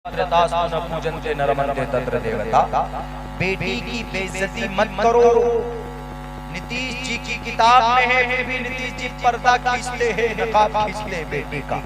पूजन्ते नरमन्ते तत्र देवता। बेटी की बेइज्जती मत करो। नीतीश जी की किताब में है, फिर भी नीतीश जी पर्दा खींचते हैं, नकाब खींचते हैं बेटी का।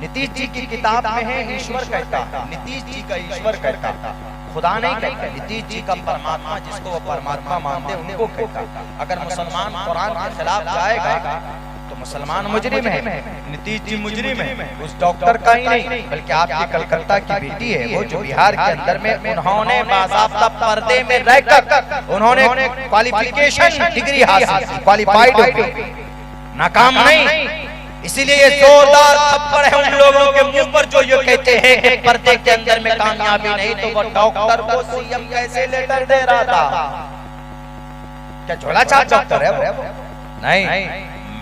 नीतीश जी की किताब में है, ईश्वर कहता है, नीतीश जी का ईश्वर कहता है, खुदा नहीं कहता। नीतीश जी का परमात्मा, जिसको वो परमात्मा मानते हैं, उनको कहता। अगर मुसलमान कुरान के खिलाफ जाएगा तो मुसलमान मुजरिम है, नीतीश जी मुजरिम है। उस डॉक्टर का ही नहीं, बल्कि आपकी कलकत्ता की बेटी है, वो जो बिहार के अंदर में उन्होंने बाज़ाब्ता पर्दे में रहकर उन्होंने क्वालिफिकेशन डिग्री हासिल की, क्वालिफाइड हो गई, नाकाम नहीं। इसीलिए ये जोरदार थप्पड़ है उन लोगों के मुंह पर जो ये कहते हैं कि पर्दे के अंदर में कामयाबी नहीं। तो वो डॉक्टर को सीएम कैसे लेटर दे रहा था? क्या झोला छाप डॉक्टर है वो? नहीं,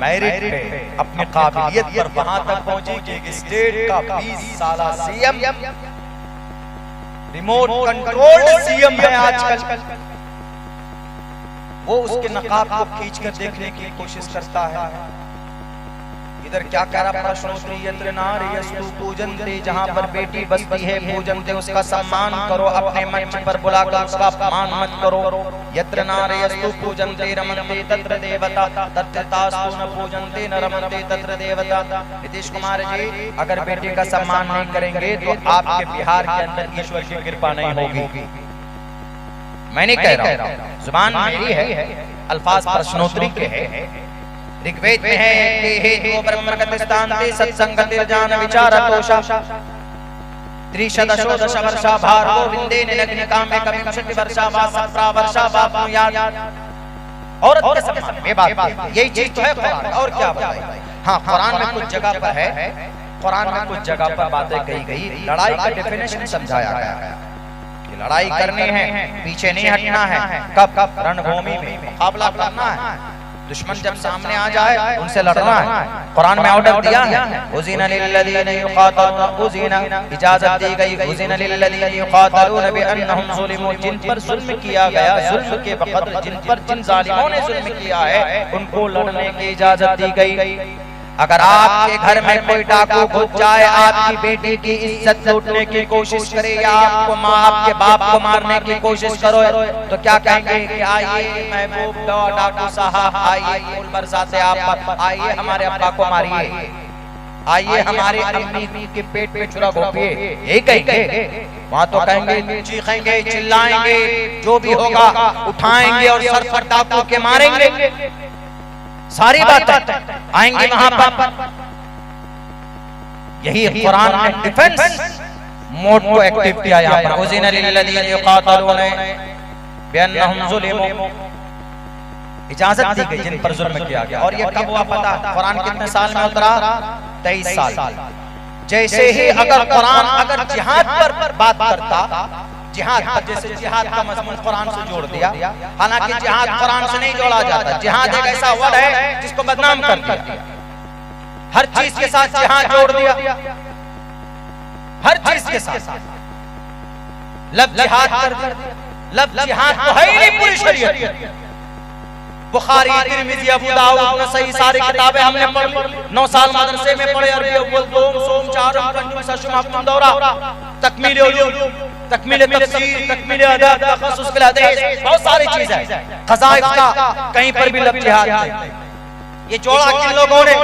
मेरिट पे, अपनी काबिलियत पर वहां तक पहुंची कि स्टेट का 20 साल सीएम, रिमोट कंट्रोल्ड सीएम है आजकल। वो उसके नकाब को खींचकर देखने की कोशिश करता है। इधर क्या कह रहा प्रश्नोत्तरी, यत्र नार्यस्तु पूजन्ते, जहां पर बेटी बसती है पूजन्ते, उसका सम्मान करो, अपने मंच पर बुलाकर उसका अपमान मत करो। यत्र नार्यस्तु पूजन्ते रमन्ते तत्र देवता, तत्रतास्तु न पूजन्ते न रमन्ते तत्र देवता। नीतीश कुमार जी, अगर बेटी का सम्मान नहीं करेंगे तो आपके बिहार के अंदर ईश्वर की कृपा नहीं होगी। मैं नहीं कह रहा हूं, जुबान मेरी है, अल्फाज प्रश्नोत्तरी के है। ऋग्वेद में है कि हे जो ब्रह्मगतिस्तान्ते सत्संगतिर्जान विचारतोषा त्रिशदशो दश वर्षा भार्गो विन्देन नग्निकामे कविंशति वर्षा वा सप्रा वर्षा वा पुण्यात्। औरत के सम्मान में बात, यही चीज तो है कुरान, और क्या बताए। हाँ, कुरान में कुछ जगह पर है, कुरान में कुछ जगह पर बातें कही गई, लड़ाई का डेफिनेशन समझाया गया कि लड़ाई करनी है, पीछे नहीं हटना है। कब? रणभूमि में मुकाबला करना है, दुश्मन जब सामने आ जाए उनसे लड़ना है। कुरान में ऑर्डर दिया है, उज़िना लिल्लज़ीना युक़ातिलूना, उज़िना इजाजत दी गई, उज़िना लिल्लज़ीना युक़ातिलूना बिअन्नहुम ज़ुलिमू, जिन पर जुल्म किया गया, जुल्म के वक़्त जिन जालिमों ने जुल्म किया है, उनको लड़ने की इजाजत दी गई। अगर आपके घर में कोई डाकू घुस जाए, आपकी बेटी की इज्जत लूटने की कोशिश करे, या आपके बाप को मारने की कोशिश करो, तो क्या कहेंगे कि आइए महबूब डाकू साहब, आइए फूल बरसाते आप पर, आइए हमारे अब्बा को मारिए, आइए हमारे अम्मी के पेट पे छुरा घोंपिए, यही कहेंगे। वहाँ तो कहेंगे, चीखेंगे, चिल्लाएंगे, जो भी होगा उठाएंगे और सर पर डाकू के मारेंगे, सारी बातें आएंगे वहां पर। यही कुरान ने डिफेंस मोड को एक्टिव किया यहाँ पर। उज़िना लिल्लज़ीना युक़ातिलूना बिअन्नहुम ज़ुलिमू, इजाजत दी गई जिन पर जुल्म किया गया। और ये कब हुआ पता? कुरान कितने साल में उतरा? 23 साल। जैसे ही अगर कुरान अगर जिहाद पर बात करता, जिहाद, जैसे जिहाद का मज़मून कुरान से जोड़ दिया, हालांकि जिहाद कुरान से नहीं जोड़ा जाता। जिहाद एक ऐसा वर्ड है जिसको बदनाम कर दिया, हर चीज के साथ जिहाद जोड़ दिया, हर चीज के साथ लफ्ज़ जिहाद कर दिया। लफ्ज़ जिहाद तो है ही नहीं पूरी शरीयत। बुखारी, तिरमिज़ी, अबू दाऊद, नसई, सारी किताबें हमने पढ़ी, 9 साल मदरसे में पढ़े, अरबी अव्वल, दोम, सोम, चारम, पंजम, सशम, हफ्तम, दौरा, तकमील उलूम, तकमील तफसीर, तकमील अदब, तखस्सुस फिल हदीस, बहुत सारी चीज है। क़ज़ाइफ का कहीं पर भी लफ्ज़ जिहाद नहीं। ये जोड़ा किन लोगों ने?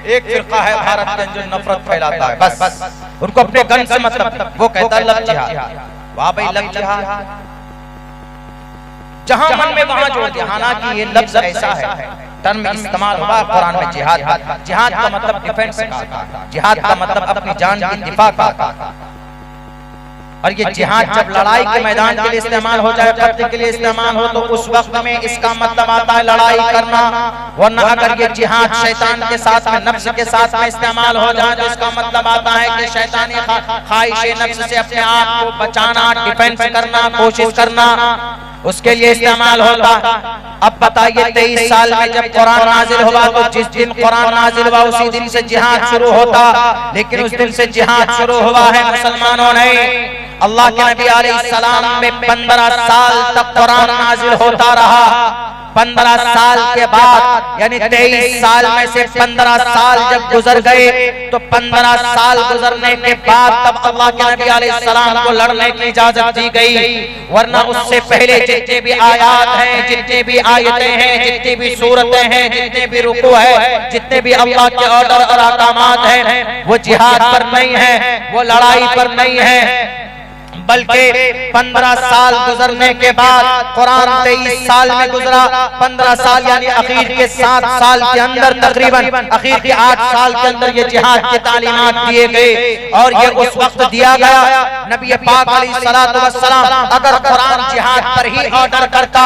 एक फिरका है भारत के अंदर नफरत फैलाता है, बस उनको अपने गन से मतलब, वो कहता है लफ्ज़ जिहाद। वाह भाई, लफ्ज़ जिहाद जहां मन में वहां जोड़ दिया। हालांकि ये लफ्ज़ ऐसा है, टर्म इस्तेमाल हुआ कुरान में जिहाद। जिहाद का मतलब डिफेंस का, जिहाद का मतलब अपनी जान की दिफा का। और ये जिहाद जब लड़ाई के मैदान के लिए इस्तेमाल हो जाए, कत्ल के लिए इस्तेमाल हो, तो उस वक्त में इसका मतलब आता है लड़ाई करना। वरना अगर ये जिहाद शैतान के साथ में, नफ्स के साथ में इस्तेमाल हो जाए, तो इसका मतलब आता है कि शैतानी ख्वाहिश नफ्स से अपने आप को बचाना, डिफेंस करना, कोशिश करना, उसके लिए इस्तेमाल होता। अब बताइए 23 साल में जब कुरान नाजिल हुआ, तो जिस दिन कुरान नाजिल हुआ उसी दिन से जिहाद शुरू होता। लेकिन उस दिन से जिहाद शुरू हुआ है मुसलमानों ने। अल्लाह के नबी अलैहिस्सलाम में 15 साल तक कुरान नाजिल होता रहा। 15 साल के बाद यानी 23 साल में से 15 साल जब गुजर गए तो 15 साल गुजरने के बाद तब अल्लाह के नबी अलैहिस्सलाम को लड़ने की इजाजत दी गई, वरना उससे पहले जितने भी आयात हैं, जितने भी आयतें हैं, जितनी भी सूरतें हैं, जितने भी रुकू है, जितने भी अल्लाह के ऑर्डर और अहकामात हैं, वो जिहाद पर नहीं है, वो लड़ाई पर नहीं है, बल्कि 15 साल गुजरने के बाद कुरान 23 साल में गुजरा। 15 साल यानी आखिर के 7 साल के अंदर, तकरीबन आखिर के 8 साल के अंदर ये जिहाद के तालीमात दिए गए और ये उस वक्त दिया गया। नबी पाक अलैहिस्सलातु वस्सलाम अगर कुरान जिहाद पर ही ऑर्डर करता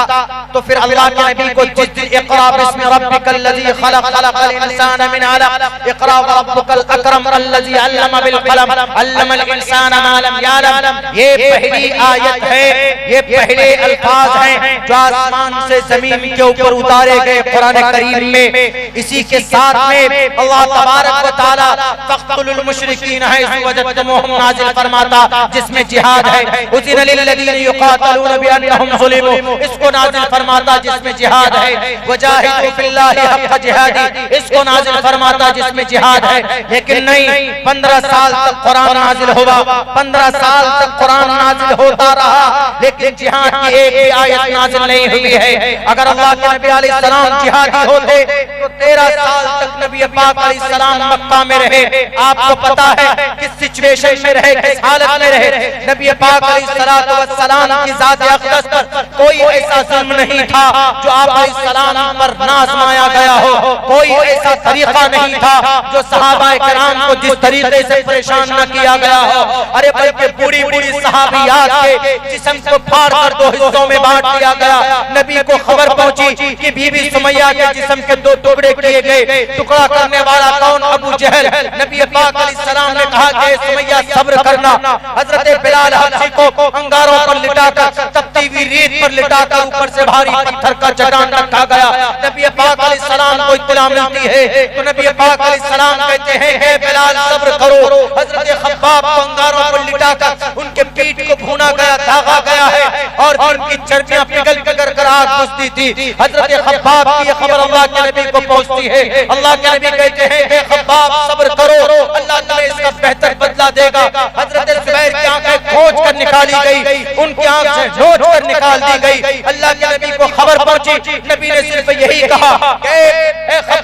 तो फिर अल्लाह के नबी को जिस दिन इक़रा बिस्मि रब्बिकल लज़ी खलक़ खलक़ल इंसान मिन अलक़ इक़रा व रब्बुकल अकरम अल्लज़ी अल्लम बिल क़लम अल्लमल इंसान मा लम यअलम, ये पहली आयत है, ये पहले अल्फाज हैं जो आसमान से जमीन के ऊपर उतारे गए कुरान करीम में। इसी के साथ में अल्लाह तबारक व तआला फ़क़्तुलुल मुशरिकीन है वजदतमुहुम नाज़िल फरमाता, जिसमें जिहाद है। उज़िना लिल्लज़ीना युक़ातिलूना बिअन्नहुम ज़ुलिमू, इसको नाज़िल फरमाता जिसमें जिहाद है। वजाहिदू फिल्लाहि हक़्क़ जिहादी, इसको नाज़िल फरमाता जिसमें जिहाद है। लेकिन नहीं, 15 साल तक कुरान नाज़िल हुआ, 15 साल तक कुरान नाज़िल होता रहा, लेकिन जिहाद की एक भी आयत नाज़िल नहीं हुई है। अगर अल्लाह के नबी अलैहिस्सलाम जिहादी होते तो 13 साल तक नबी पाक अलैहिस्सलाम मक्का में रहे। आपको पता है किस सिचुएशन में रहे, किस हालत में रहे। नबी पाक अलैहिस्सलातु वस्सलाम की ज़ात अक़दस पर कोई ऐसा जुल्म नहीं था जो आप अलैहिस्सलाम पर ना आज़माया गया हो, कोई ऐसा तरीका नहीं था जो सहाबाए किराम को जिस तरीके से परेशान न किया गया हो। अरे बल्कि बूढ़ी बूढ़ी सहाबियात के जिस्म को फाड़ कर 2 हिस्सों में बांट दिया गया। नबी को खबर पहुंची कि बीबी सुमैया के जिस्म के 2 टुकड़े किए गए। टुकड़ा करने वाला कौन? अबू जहल। नबी पाक अलैहिस्सलाम ने कहा कि सुमैया सब्र करना। हजरत बिलाल हबशी को अंगारों पर लिटाकर, तपती हुई रेत पर लिटाकर ऊपर से भारी पत्थर का चट्टान रखा गया। नबी पाक अलैहिस्सलाम को इत्तला मिलती है तो नबी पाक अलैहिस्सलाम कहते हैं, हे बिलाल सब्र करो। हजरत खब्बाब को अंगारों पर लिटाकर उनके पीठ को भूना गया, दागा गया है और उनकी चर्बियां पिघल पिघल कर आग बुझती थी। हजरत खब्बाब की खबर अल्लाह के नबी को पहुंचती है। अल्लाह के नबी कहते हैं, हे खब्बाब सब्र करो, अल्लाह तुम्हें इसका बेहतर बदला देगा। हजरत जुबैर की आंखें खोज कर निकाली गई, उनकी आंख से नोच कर निकाल दी गई। अल्लाह के नबी को खबर पहुंची, नबी ने सिर्फ यही कहा कि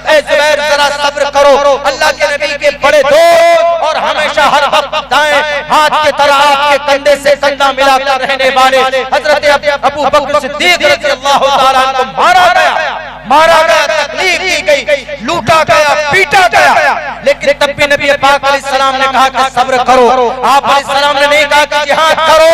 ए जुबैर जरा सब्र करो। अल्लाह के नबी के बड़े दोस्त और हमेशा हर वक्त दाएं हाथ के तरह आपके कंधे से कंधा मिलाकर रहने वाले हजरत अबू बकर सिद्दीक रज़ियल्लाहु ताला को मारा गया, तकलीफ दी गई, लूटा गया, पीटा गया। लेकिन तब भी नबी पाक अलैहिस्सलाम ने कहा कि सब्र करो। आप अलैहिस्सलाम ने नहीं कहा कि जिहाद करो।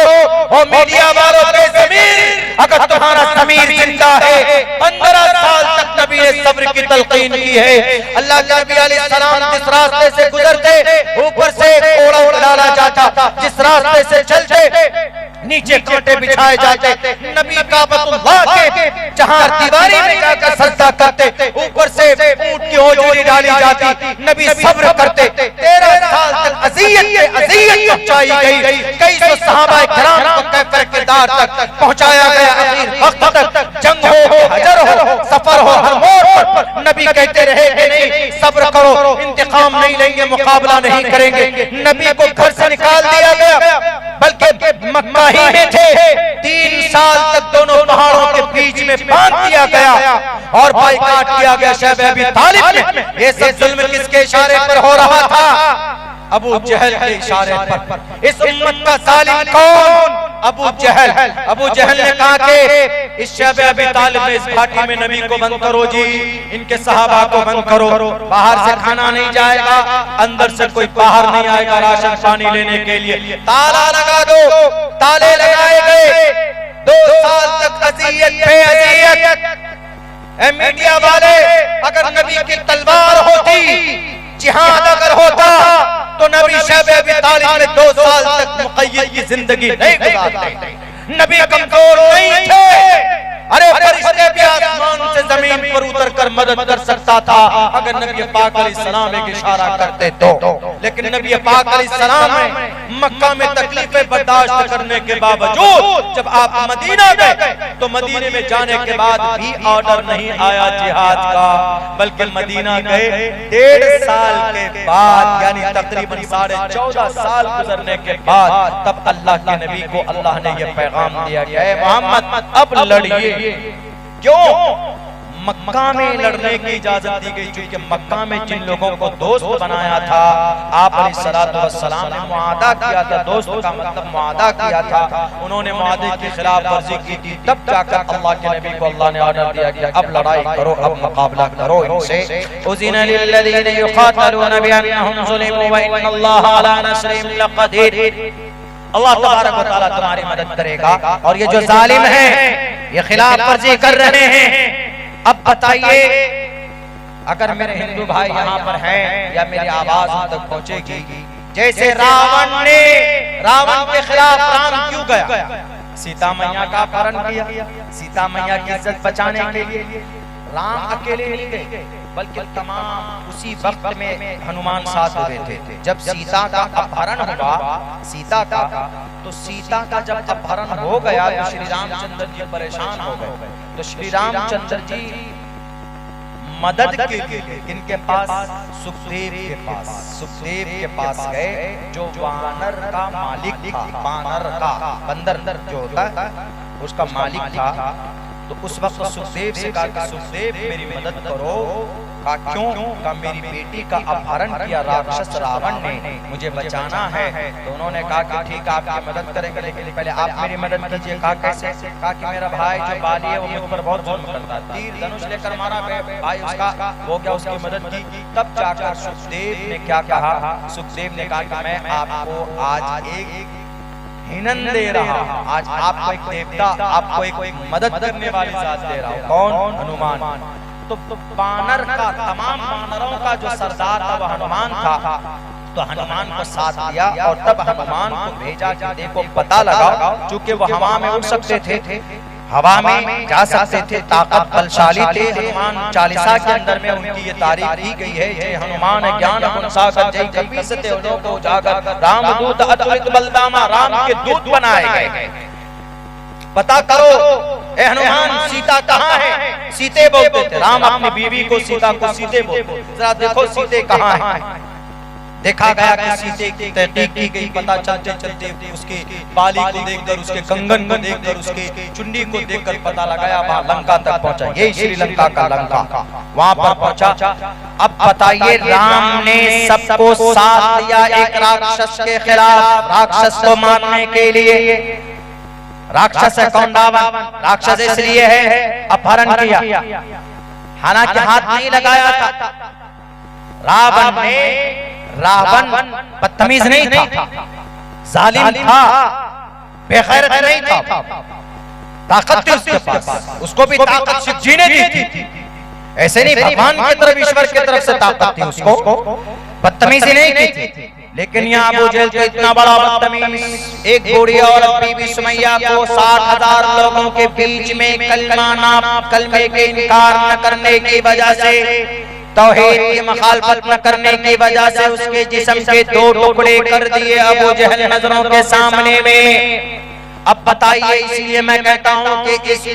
और मीडिया वालों के ज़मीर, अगर तुम्हारा ज़मीर जिंदा है, 15 साल तक नबी ने सब्र की तलकीन की है। अल्लाह के नबी अलैहिस्सलाम जिस रास्ते से गुजरते ऊपर से कोड़ा डाला जाता, जिस रास्ते से चलते नीचे कांटे बिछाए जाते। नबी काबतुल्लाह के जहां दीवारी में जाकर सजदा करते, ऊपर से ऊंट की ओजरी डाली जाती, नबी सब्र करते। 13 साल तक अज़ियत पहुंचाई गई। कई सौ सहाबाए किराम को कैफर किरदार तक पहुंचाया गया। आखिर वक्त तक जंग हो, हजर हो, सफर हो, हर मोड़ पर नबी कहते रहे कि नहीं सब्र करो, इंतकाम नहीं लेंगे, मुकाबला नहीं करेंगे। नबी को घर से निकाल दिया गया, बल्कि मक्का ही में थे। 3 साल तक दोनों पहाड़ों के बीच में बांध दिया गया और बाइकाट किया गया शैब अबी तालिब में। ये सब जुल्म किसके इशारे पर हो रहा था? अबू जहल के इशारे पर। इस उम्मत का जालिम कौन? अबू जहल। अबू जहल ने कहा कि इस शैब अबी तालिब में, इस घाटी में नबी को बंद करो जी, इनके सहाबा को बंद करो। बाहर से खाना नहीं जाएगा, अंदर से कोई बाहर नहीं आएगा राशन पानी लेने के लिए। ताला लगा दो। ताले लगाए गए। 2 साल तक अज़ियत पे अज़ियत। ए मीडिया वाले, अगर नबी की तलवार होती, जिहाद अगर होता तो नबी शैब अबी तालिब में 2 साल तक मुक़य्यद की जिंदगी नहीं गुजारते। नबी कमजोर नहीं थे, अरे फरिश्ते भी आसमान से जमीन पर उतर कर मदद कर सकता था अगर नबी पाक अलैहिस्सलाम एक इशारा करते तो। लेकिन नबी पाक अलैहिस्सलाम ने मक्का में तकलीफें बर्दाश्त करने के बावजूद जब आप मदीना गए तो मदीने में जाने के बाद भी ऑर्डर नहीं आया जिहाद का, बल्कि मदीना गए 1.5 साल के बाद, यानी तकरीबन 14.5 साल गुजरने के बाद तब अल्लाह के नबी को अल्लाह ने यह पैगाम दिया कि ऐ मोहम्मद अब लड़िए। क्यों? मक्का में लड़ने की इजाजत दी गई, क्योंकि मक्का में जिन लोगों को दोस्त बनाया था आप अलैहिस्सलातु वस्सलाम ने मुआदा किया था, दोस्त का मतलब मुआदा किया था, उन्होंने मुआदे की खिलाफ वर्जी की थी, तब जाकर अल्लाह के नबी को अल्लाह ने ऑर्डर दिया कि अब लड़ाई करो, अब मुकाबला करो इनसे। उज़िना लिल्लज़ीना युक़ातिलूना बिअन्नहुम ज़ुलिमू व इन्नल्लाहा अला नस्रिहिम लक़दीर। अल्लाह तबारक व तआला तुम्हारी मदद करेगा। और ये जो जालिम हैं, ये खिलाफ वर्जी कर रहे हैं, अब बताइए अगर मेरे हिंदू भाई यहाँ पर हैं या मेरी आवाज उन तक पहुंचेगी, जैसे रावण के खिलाफ राम क्यों गया? सीता मैया का अपहरण किया, सीता मैया की इज्जत बचाने के लिए। राम अकेले नहीं गए, बल्कि तमाम उसी वक्त में हनुमान साथ हुए थे। जब सीता का अपहरण हुआ, सीता का तो सीता का जब अपहरण हो गया तो श्री रामचंद्र जी परेशान हो गए। तो श्री रामचंद्र जी मदद के लिए इनके पास सुखदेव के पास गए, जो वानर का मालिक था, वानर का बंदर जो होता है उसका मालिक था। तो उस वक्त सुखदेव से कहा कि सुखदेव मेरी मदद करो। कहा क्यों? कहा मेरी बेटी का अपहरण किया राक्षस रावण ने, मुझे बचाना है। तो उन्होंने कहा कि ठीक है आपकी मदद करेंगे, लेकिन पहले आप मेरी मदद कीजिए। कहा कैसे? कहा कि मेरा भाई जो बाली है वो मुझ पर बहुत जुल्म करता है, तीर धनुष लेकर मारा भाई उसका, वो क्या उसकी मदद की। तब जाकर सुखदेव ने क्या कहा? सुखदेव ने कहा कि मैं आपको आज एक हिनन दे रहा हूं, आज आपको एक देवता, आपको एक मदद करने वाली जात दे रहा हूं। कौन? हनुमान। तो वानर का, तमाम वानरों का जो सरदार था वह हनुमान था। तो हनुमान को साथ दिया और तब हनुमान को भेजा कि देखो पता लगाओ, चूंकि वो हवा में उड़ सकते थे, हवा में जा सकते थे, ताकत बलशाली थे हनुमान। चालीसा के अंदर में उनकी ये तारीफ की गई है, जय हनुमान ज्ञान गुण सागर जय कपीस तेजो को उजागर, रामदूत अतुलित बलदामा, राम के दूत बनाए गए। पता करो ए हनुमान सीता कहाँ है? सीते बोलते थे, राम अपनी बीवी को सीता को सीते बोलते। जरा देखो सीते कहाँ है। देखा गया कि सीते की तहकीक की गई, पता चलते चलते उसके बाली को देखकर, उसके कंगन को देखकर, उसके चुन्नी को देखकर पता लगाया वहां लंका तक पहुंचा। यही श्रीलंका का लंका, वहां पर पहुंचा। अब बताइए राम ने सबको साथ दिया एक राक्षस के खिलाफ, राक्षस को मारने के लिए। राक्षस है कौन? रावण। राक्षस इसलिए है अपहरण किया, हालांकि हाथ नहीं लगाया था। रावण बदतमीज नहीं था, जालिम था, बेगैरत नहीं था, ताकत थी उसके पास, उसको भी ताकत शिवजी ने दी थी। ऐसे नहीं भगवान की तरफ, ईश्वर की तरफ से ताकत थी उसको, बदतमीजी नहीं की थी। लेकिन यहाँ अबू जहल तो इतना बड़ा बदतमीज, एक बूढ़ी औरत बीबी सुमैया को 60,000 लोगों के बीच में कलमे के इनकार न करने की वजह से, तौहीद की मुखालफत न करने की वजह से उसके जिस्म के 2 टुकड़े कर दिए अबू जहल नजरों के सामने में। अब बताइए, इसलिए मैं कहता हूँ कि इस